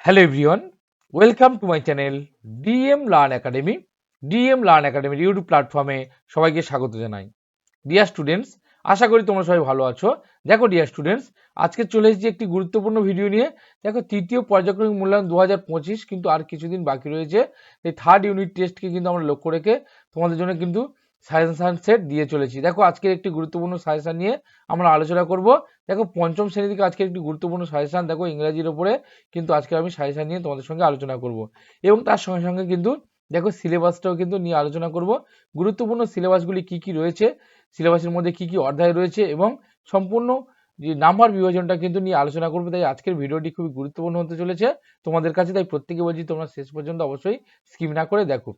Hello everyone, welcome to my channel DM learn academy. DM learn একাডেমির YouTube প্ল্যাটফর্মে সবাইকে স্বাগত জানাই। ডিয়ার স্টুডেন্টস, আশা করি তোমরা সবাই ভালো আছো। দেখো ডিয়ার স্টুডেন্টস, আজকে চলে এসেছি একটি গুরুত্বপূর্ণ ভিডিও নিয়ে। দেখো, তৃতীয় পর্যায়ক্রমিক মূল্যায়ন 2025 কিন্তু আর কিছুদিন বাকি রয়েছে। এই থার্ড ইউনিট টেস্টকে কিন্তু আমরা লক্ষ্য রেখে তোমাদের জন্য কিন্তু সাজেশন সেট দিয়ে চলেছি। দেখো, আজকের একটি গুরুত্বপূর্ণ সাজেশন নিয়ে আমরা আলোচনা করব। দেখো, পঞ্চম শ্রেণী থেকে আজকে একটি গুরুত্বপূর্ণ সাজেশন, দেখো ইংরেজির উপরে কিন্তু আজকে আমি সাজেশন নিয়ে তোমাদের সঙ্গে আলোচনা করব এবং তার সঙ্গে সঙ্গে কিন্তু দেখো সিলেবাসটাও কিন্তু নিয়ে আলোচনা করব। গুরুত্বপূর্ণ সিলেবাসগুলি কি কি রয়েছে, সিলেবাসের মধ্যে কি কি অধ্যায় রয়েছে এবং সম্পূর্ণ যে নাম্বার বিভাজনটা কিন্তু নিয়ে আলোচনা করবো। তাই আজকের ভিডিওটি খুবই গুরুত্বপূর্ণ হতে চলেছে তোমাদের কাছে। তাই প্রত্যেকে বলছি তোমরা শেষ পর্যন্ত অবশ্যই স্কিপ না করে দেখো।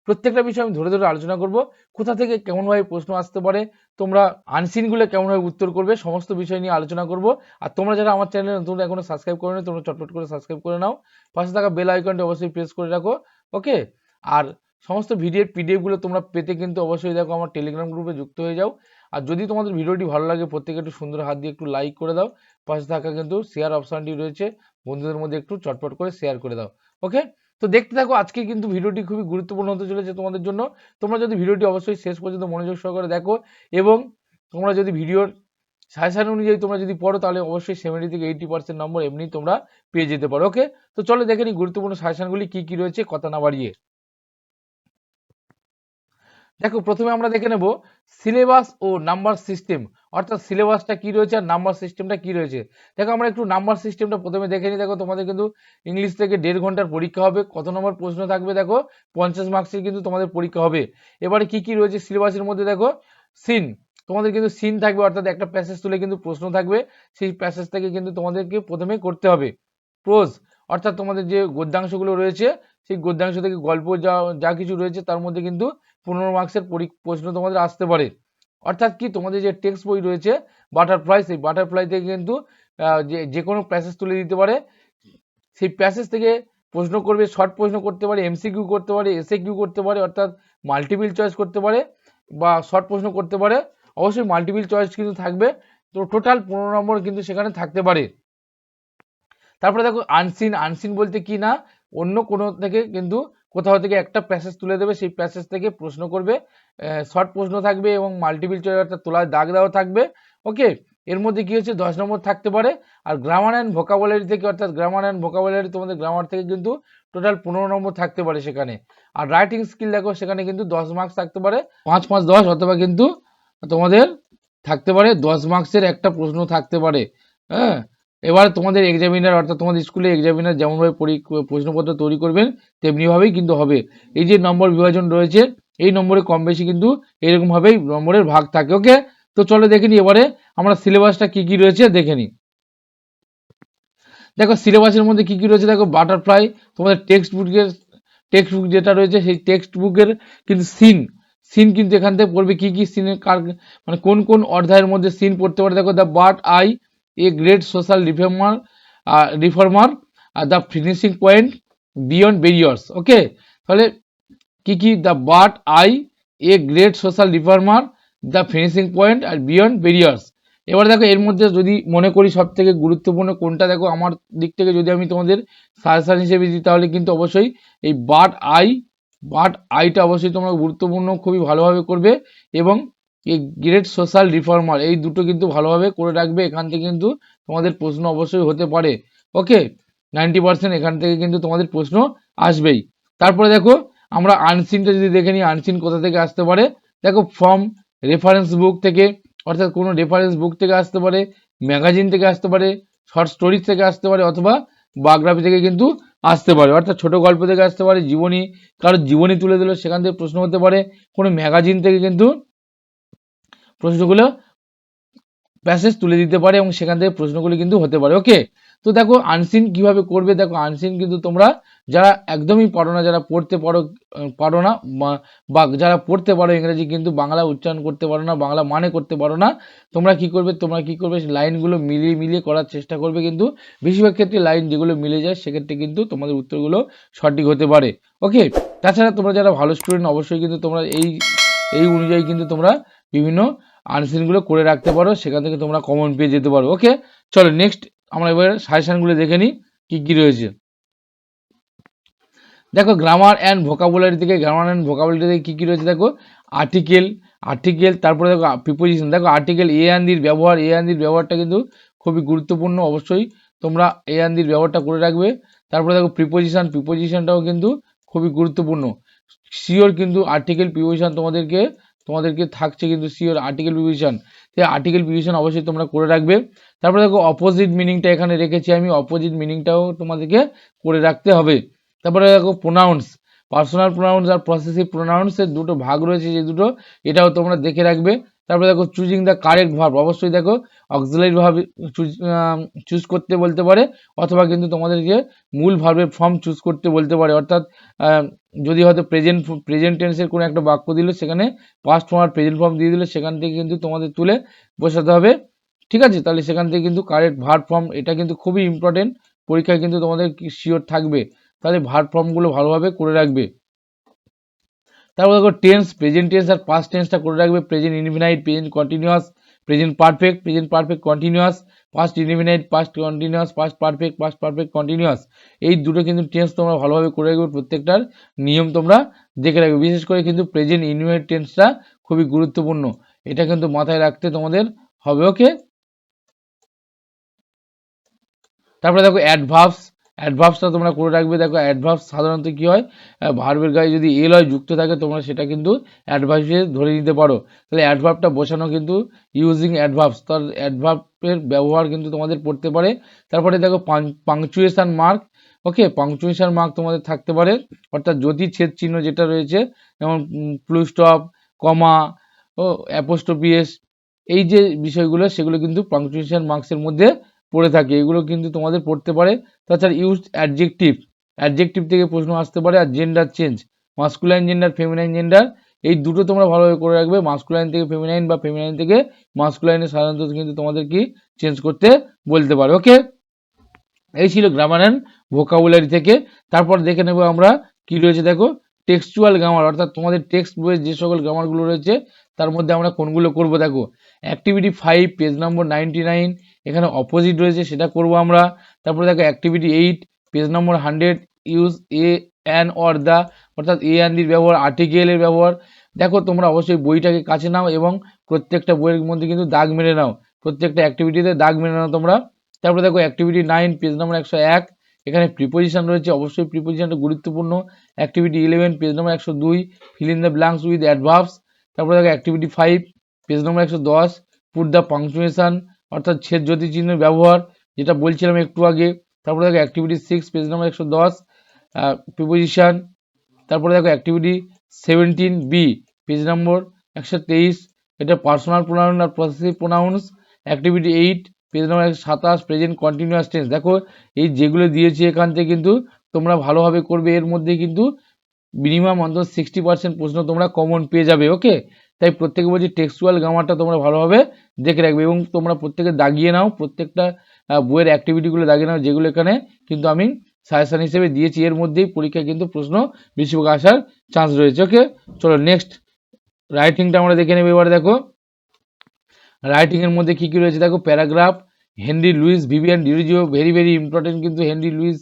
প্রত্যেকটা বিষয় আমি ধরে ধরে আলোচনা করব। কোথা থেকে কেমনভাবে প্রশ্ন আসতে পারে, তোমরা আনসিনগুলো কেমনভাবে উত্তর করবে, সমস্ত বিষয় নিয়ে আলোচনা করব। আর তোমরা যারা আমার চ্যানেলে নতুন এখনো সাবস্ক্রাইব করে নি, তোমরা চটপট করে সাবস্ক্রাইব করে নাও। পাশে থাকা বেল আইকনটি অবশ্যই প্রেস করে রাখো। ওকে, আর সমস্ত ভিডিওর পিডিএফগুলো তোমরা পেতে কিন্তু অবশ্যই দেখো আমার টেলিগ্রাম গ্রুপে যুক্ত হয়ে যাও। আর যদি তোমাদের ভিডিওটি ভালো লাগে, প্রত্যেকে একটু সুন্দর হাত দিয়ে একটু লাইক করে দাও। পাশে থাকা কিন্তু শেয়ার অপশানটি রয়েছে, বন্ধুদের মধ্যে একটু চটপট করে শেয়ার করে দাও। ওকে, তো দেখতে থাকো। আজকে কিন্তু ভিডিওটি খুবই গুরুত্বপূর্ণ হতে চলেছে তোমাদের জন্য। তোমরা যদি ভিডিওটি অবশ্যই শেষ পর্যন্ত মনোযোগ সহকারে দেখো এবং তোমরা যদি ভিডিওর সাজেশন অনুযায়ী তোমরা যদি পড়ো, তাহলে অবশ্যই 70 থেকে 80% নম্বর এমনি তোমরা পেয়ে যেতে পারো। ওকে, তো চলো দেখে নিই গুরুত্বপূর্ণ সাজেশনগুলি কি কি রয়েছে, কথা না বাড়িয়ে। দেখো, প্রথমে আমরা দেখে নেব সিলেবাস ও নাম্বার সিস্টেম, অর্থাৎ সিলেবাসটা কি রয়েছে আর নাম্বার সিস্টেমটা কি রয়েছে। দেখো, আমরা একটু নাম্বার সিস্টেমটা প্রথমে দেখে নিই। দেখো, তোমাদের কিন্তু ইংলিশ থেকে 1.5 ঘন্টার পরীক্ষা হবে। কত নম্বর প্রশ্ন থাকবে? দেখো, 50 মার্কসের কিন্তু তোমাদের পরীক্ষা হবে। এবারে কি কি রয়েছে সিলেবাসের মধ্যে? দেখো, সিন, তোমাদের কিন্তু সিন থাকবে, অর্থাৎ একটা প্যাসেজ তুলে কিন্তু প্রশ্ন থাকবে। সেই প্যাসেজ থেকে কিন্তু তোমাদেরকে প্রথমে করতে হবে। প্রোজ, অর্থাৎ তোমাদের যে গদ্যাংশগুলো রয়েছে, সেই গদ্যাংশ থেকে গল্প যা যা কিছু রয়েছে তার মধ্যে কিন্তু 15 মার্কসের প্রশ্ন তোমাদের আসতে পারে। অর্থাৎ কি, তোমাদের যে টেক্সট বই রয়েছে বাটারফ্লাই, সেই বাটারফ্লাই থেকে কিন্তু যে কোনো প্যাসেজ তুলে দিতে পারে। সেই প্যাসেজ থেকে প্রশ্ন করবে, শর্ট প্রশ্ন করতে পারে, এমসিকিউ করতে পারে, এসএ কিউ করতে পারে, অর্থাৎ মাল্টিপল চয়েস করতে পারে বা শর্ট প্রশ্ন করতে পারে। অবশ্যই মাল্টিপল চয়েস কিন্তু থাকবে। তো টোটাল 15 নম্বর কিন্তু সেখানে থাকতে পারে। তারপরে দেখো আনসিন, আনসিন বলতে কি না, অন্য কোনো থেকে কিন্তু কোথাও থেকে একটা প্যাসেজ তুলে দেবে, সেই প্যাসেজ থেকে প্রশ্ন করবে। শর্ট প্রশ্ন থাকবে এবং মাল্টিপল চয়েস অর্থাৎ তোলার দাগ দেওয়া থাকবে। ওকে, এর মধ্যে কি হচ্ছে 10 নম্বর থাকতে পারে। আর গ্রামার অ্যান্ড ভোকাবুলারি থেকে, অর্থাৎ গ্রামার অ্যান্ড ভোকাবুলারি তোমাদের গ্রামার থেকে কিন্তু টোটাল 15 নম্বর থাকতে পারে সেখানে। আর রাইটিং স্কিল দেখো, সেখানে কিন্তু 10 মার্কস থাকতে পারে, 5 5 10, অথবা কিন্তু তোমাদের থাকতে পারে 10 মার্কসের একটা প্রশ্ন থাকতে পারে। হ্যাঁ, এবার তোমাদের এক্সামিনার, অর্থাৎ তোমাদের স্কুলে এক্সামিনার যেমনভাবে প্রশ্নপত্র তৈরি করবেন তেমনিভাবেই কিন্তু হবে। এই যে নম্বর বিভাজন রয়েছে, এই নম্বরে কম বেশি কিন্তু এরকমভাবেই নম্বরের ভাগ থাকে। ওকে, তো চলো দেখে নিই এবারে আমরা সিলেবাসটা কি কি রয়েছে দেখে নিই। দেখো, সিলেবাসের মধ্যে কি কি রয়েছে, দেখো বাটারফ্লাই, তোমাদের টেক্সট বুক যেটা রয়েছে, সেই টেক্সট বুকের কিন্তু সিন, সিন কিন্তু এখান থেকে পড়বে। কি কি সিনের মানে কোন কোন অধ্যায়ের মধ্যে সিন পড়তে পারে? দেখো, the but I a great social reformer আর the finishing point beyond barriers. Okay, তাহলে কি কি? The but I a great social reformer, the finishing point আর বিয়ন্ড ব্যারিয়ার্স। এবার দেখো, এর মধ্যে যদি মনে করি সব থেকে গুরুত্বপূর্ণ কোনটা, দেখো আমার দিক থেকে যদি আমি তোমাদের সাজেশন হিসেবে দিই, তাহলে কিন্তু অবশ্যই এই বাট আইটা অবশ্যই তোমরা গুরুত্বপূর্ণ, খুবই ভালোভাবে করবে। এবং এই গ্রেট সোশ্যাল রিফর্মার, এই দুটো কিন্তু ভালোভাবে করে রাখবে। এখান থেকে কিন্তু তোমাদের প্রশ্ন অবশ্যই হতে পারে। ওকে, 90% এখান থেকে কিন্তু তোমাদের প্রশ্ন আসবেই। তারপরে দেখো, আমরা আনসিনটা যদি দেখে নিই, আনসিন কোথা থেকে আসতে পারে? দেখো, ফ্রম রেফারেন্স বুক থেকে, অর্থাৎ কোনো রেফারেন্স বুক থেকে আসতে পারে, ম্যাগাজিন থেকে আসতে পারে, শর্ট স্টোরিজ থেকে আসতে পারে, অথবা বায়োগ্রাফি থেকে কিন্তু আসতে পারে, অর্থাৎ ছোট গল্প থেকে আসতে পারে, জীবনী, কারোর জীবনী তুলে দিল সেখান থেকে প্রশ্ন হতে পারে, কোনো ম্যাগাজিন থেকে কিন্তু প্রশ্নগুলো প্যাসেজ তুলে দিতে পারে এবং সেখান থেকে প্রশ্নগুলি কিন্তু হতে পারে। ওকে, তো দেখো আনসিন কিভাবে করবে। দেখো, আনসিন কিন্তু তোমরা যারা একদমই পারো না, যারা পড়তে পারো না বা যারা পড়তে পারো ইংরেজি কিন্তু বাংলা উচ্চারণ করতে পারো না, বাংলা মানে করতে পারো না, তোমরা কি করবে লাইনগুলো মিলিয়ে মিলিয়ে করার চেষ্টা করবে। কিন্তু বেশিরভাগ ক্ষেত্রে লাইন যেগুলো মিলে যায় সেক্ষেত্রে কিন্তু তোমাদের উত্তরগুলো সঠিক হতে পারে। ওকে, তাছাড়া তোমরা যারা ভালো স্টুডেন্ট অবশ্যই কিন্তু তোমরা এই অনুযায়ী কিন্তু তোমরা বিভিন্ন আনসিনগুলো করে রাখতে পারো, সেখান থেকে তোমরা কমন পেয়ে যেতে পারো। ওকে, চলো নেক্সট আমরা এবার সাজেশনগুলো দেখে নিই কি কি রয়েছে। দেখো গ্রামার অ্যান্ড ভোকাবুলারি থেকে কি কি রয়েছে দেখো, আর্টিকেল, তারপরে দেখো প্রিপোজিশন। দেখো আর্টিকেল এ অ্যান্ড দির ব্যবহারটা কিন্তু খুবই গুরুত্বপূর্ণ, অবশ্যই তোমরা এ অ্যান্ড দির ব্যবহারটা করে রাখবে। তারপরে দেখো প্রিপোজিশনটাও কিন্তু খুবই গুরুত্বপূর্ণ। শিওর কিন্তু আর্টিকেল প্রিপোজিশন তোমাদেরকে থাকছে কিন্তু শিওর আর্টিকেল প্রিপোজিশন, সেই আর্টিকেল প্রিপোজিশন অবশ্যই তোমরা করে রাখবে। তারপরে দেখো অপোজিট মিনিংটা এখানে রেখেছি আমি, অপোজিট মিনিংটাও তোমাদেরকে করে রাখতে হবে। তারপরে দেখো প্রোনাউন্স, পার্সোনাল প্রোনাউন্স আর পসেসিভ প্রোনাউন্সের দুটো ভাগ রয়েছে, যে দুটো এটাও তোমরা দেখে রাখবে। তারপরে দেখো চুজিং দ্য কারেক্ট ভার্ব, অবশ্যই দেখো অক্সিলারি ভার্ব চুজ করতে বলতে পারে, অথবা কিন্তু তোমাদেরকে মূল ভার্বের ফর্ম চুজ করতে বলতে পারে। অর্থাৎ যদি হয়তো প্রেজেন্ট টেন্সের কোনো একটা বাক্য দিল, সেখানে পাস্ট ফর্ম আর প্রেজেন্ট ফর্ম দিয়ে দিলে সেখান থেকে কিন্তু তোমাদের তুলে বসাতে হবে, ঠিক আছে? তাহলে সেখান থেকে কিন্তু কারেক্ট ভার্ব ফর্ম, এটা কিন্তু খুবই ইম্পর্টেন্ট, পরীক্ষায় কিন্তু তোমাদের শিওর থাকবে, তাহলে ভার্ব ফর্মগুলো ভালোভাবে করে রাখবে। তারপর দেখো টেন্স, প্রেজেন্ট টেন্স আর পাস্ট টেন্সটা করে রাখবে, present indefinite, present continuous, present perfect continuous, past indefinite, past continuous, past perfect continuous. এই দুটো কিন্তু টেন্স তোমরা ভালোভাবে করে রাখবে, প্রত্যেকটার নিয়ম তোমরা দেখে রাখবে। বিশেষ করে কিন্তু প্রেজেন্ট ইনডিফিনাইট টেন্সটা খুবই গুরুত্বপূর্ণ, এটা কিন্তু মাথায় রাখতে তোমাদের হবে, ওকে? তারপরে দেখো অ্যাডভার্বসটা তোমরা করে রাখবে। দেখো অ্যাডভার্বস সাধারণত কি হয়, ভার্বের গায়ে যদি এল হয় যুক্ত থাকে, তোমরা সেটা কিন্তু অ্যাডভার্বে ধরে নিতে পারো। তাহলে অ্যাডভার্বটা বসানো কিন্তু ইউজিং অ্যাডভার্বস, তার অ্যাডভার্বের ব্যবহার কিন্তু তোমাদের পড়তে পারে। তারপরে দেখো পাংচুয়েশন মার্ক, ওকে, পাংচুয়েশন মার্ক তোমাদের থাকতে পারে, অর্থাৎ জ্যোতি ছেদ চিহ্ন যেটা রয়েছে, যেমন ফুল স্টপ, কমা ও অ্যাপোস্ট্রোফি এস, এই যে বিষয়গুলো সেগুলো কিন্তু পাংচুয়েশন মার্কসের মধ্যে পড়ে থাকে, এগুলো কিন্তু তোমাদের পড়তে পারে। তাছাড়া ইউজ অ্যাডজেক্টিভ থেকে প্রশ্ন আসতে পারে। আর gender change, masculine gender, feminine gender, এই দুটো তোমরা ভালোভাবে করে রাখবে। মাস্কুলাইন থেকে ফেমিনাইন বা ফেমিনাইন থেকে মাস্কুলাইনে সাধারণত কিন্তু তোমাদের কি চেঞ্জ করতে বলতে পারে, ওকে? এই ছিল গ্রামার অ্যান্ড ভোকাবুলারি থেকে। তারপর দেখে নেব আমরা কি রয়েছে, দেখো টেক্সচুয়াল গ্রামার, অর্থাৎ তোমাদের টেক্সট বইয়ের যে সকল গ্রামারগুলো রয়েছে তার মধ্যে আমরা কোনগুলো করব। দেখো অ্যাক্টিভিটি 5 পেজ নম্বর 99, এখানে অপোজিট রয়েছে, সেটা করব আমরা। তারপরে দেখো activity 8 page number 100, use a an or the, অর্থাৎ এ অ্যান দির ব্যবহার, আর্টিকেলের ব্যবহার। দেখো তোমরা অবশ্যই বইটাকে কাছে নাও এবং প্রত্যেকটা বইয়ের মধ্যে কিন্তু দাগ মেরে নাও, প্রত্যেকটা অ্যাক্টিভিটিতে দাগ মেরে নাও তোমরা। তারপরে দেখো অ্যাক্টিভিটি 9 পেজ নম্বর 101, এখানে প্রিপোজিশন রয়েছে, অবশ্যই প্রিপোজিশনটা গুরুত্বপূর্ণ। Activity 11 page number 102, fill in the blanks with adverbs. তারপরে দেখো activity 5 page number 110, put the punctuation, অর্থাৎ ছেদ জ্যোতি চিহ্নের ব্যবহার, যেটা বলছিলাম একটু আগে। তারপরে দেখো অ্যাক্টিভিটি 6 পেজ নম্বর 110, প্রিপোজিশন। তারপরে দেখো অ্যাক্টিভিটি 17B পেজ নম্বর 123, এটা পার্সোনাল প্রোনাউন আর possessive pronouns. Activity 8 page number 127, present continuous tense. দেখো এই যেগুলো দিয়েছি এখান থেকে কিন্তু তোমরা ভালোভাবে করবে, এর মধ্যে কিন্তু মিনিমাম অন্তত 60% প্রশ্ন তোমরা কমন পেয়ে যাবে, ওকে? তাই প্রত্যেকে বলছি টেক্সচুয়াল গ্রামারটা তোমরা ভালোভাবে দেখে রাখবে এবং তোমরা প্রত্যেকে দাগিয়ে নাও, প্রত্যেকটা বইয়ের অ্যাক্টিভিটিগুলো দাগিয়ে নাও, যেগুলো এখানে কিন্তু আমি সাজেশন হিসেবে দিয়েছি। এর মধ্যেই পরীক্ষায় কিন্তু প্রশ্ন বেশিরভাগ আসার চান্স রয়েছে, ওকে? চলো নেক্সট রাইটিংটা আমরা দেখে নেব। এবারে দেখো রাইটিংয়ের মধ্যে কী কী রয়েছে, দেখো paragraph, Henry Luis Vivian Derozio, very very important কিন্তু হেনরি লুইস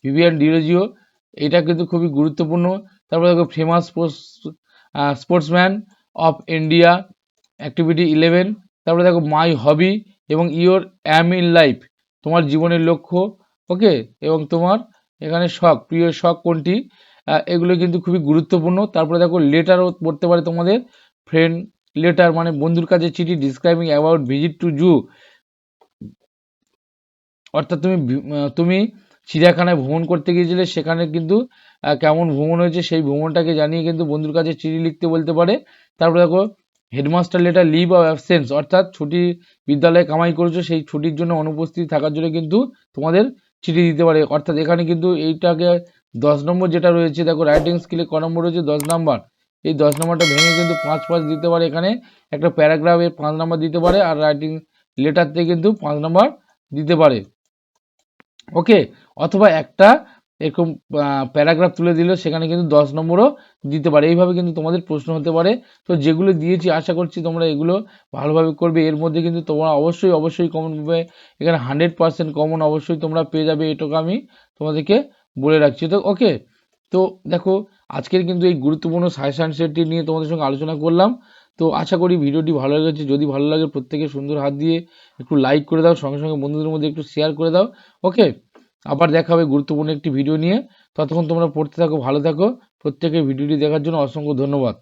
ভিভিয়ান ডিরোজিও, এটা কিন্তু খুবই গুরুত্বপূর্ণ। তারপরে দেখো famous sportsman of India, activity 11। তারপরে দেখো মাই হবি এবং ইওর অ্যাম ইন লাইফ, তোমার জীবনের লক্ষ্য, ওকে? এবং তোমার এখানে শখ, প্রিয় শখ কোনটি, এগুলো কিন্তু খুবই গুরুত্বপূর্ণ। তারপরে দেখো লেটারও পড়তে পারে তোমাদের, ফ্রেন্ড লেটার মানে বন্ধুর কাছে চিঠি, ডিসক্রাইবিং অ্যাবাউট ভিজিট টু জু, অর্থাৎ তুমি চিড়িয়াখানায় ভ্রমণ করতে গিয়েছিলে, সেখানে কিন্তু কেমন ভ্রমণ হয়েছে সেই ভ্রমণটাকে জানিয়ে কিন্তু বন্ধুর কাছে চিঠি লিখতে বলতে পারে। তারপরে দেখো headmaster letter, leave of absence, অর্থাৎ ছুটি, বিদ্যালয়ে কামাই করেছো সেই ছুটির জন্য অনুপস্থিত থাকার জন্য কিন্তু তোমাদের চিঠি দিতে পারে। অর্থাৎ এখানে কিন্তু এইটাকে 10 নম্বর যেটা রয়েছে, দেখো রাইটিং স্কিলে ক নম্বর রয়েছে, 10 নম্বর, এই 10 নম্বরটা ভেঙে কিন্তু 5 দিতে পারে। এখানে একটা প্যারাগ্রাফে 5 নম্বর দিতে পারে, আর রাইটিং লেটারতে কিন্তু 5 নম্বর দিতে পারে, ওকে? অথবা একটা এরকম প্যারাগ্রাফ তুলে দিল, সেখানে কিন্তু 10 নম্বরও দিতে পারে। এইভাবে কিন্তু তোমাদের প্রশ্ন হতে পারে। তো যেগুলো দিয়েছি আশা করছি তোমরা এগুলো ভালোভাবে করবে। এর মধ্যে কিন্তু তোমরা অবশ্যই কমন পাবে, এখানে 100% কমন অবশ্যই তোমরা পেয়ে যাবে, এটুকু আমি তোমাদেরকে বলে রাখছি। তো ওকে, তো দেখো আজকের কিন্তু এই গুরুত্বপূর্ণ সাজেশন সেটটি নিয়ে তোমাদের সঙ্গে আলোচনা করলাম। তো আশা করি ভিডিওটি ভালো লেগেছে। যদি ভালো লাগে প্রত্যেকে সুন্দর হাত দিয়ে একটু লাইক করে দাও, সঙ্গে সঙ্গে বন্ধুদের মধ্যে একটু শেয়ার করে দাও। ওকে, আবার দেখা হবে গুরুত্বপূর্ণ একটি ভিডিও নিয়ে। ততক্ষণ তোমরা পড়তে থাকো, ভালো থাকো। প্রত্যেকের ভিডিওটি দেখার জন্য অসংখ্য ধন্যবাদ।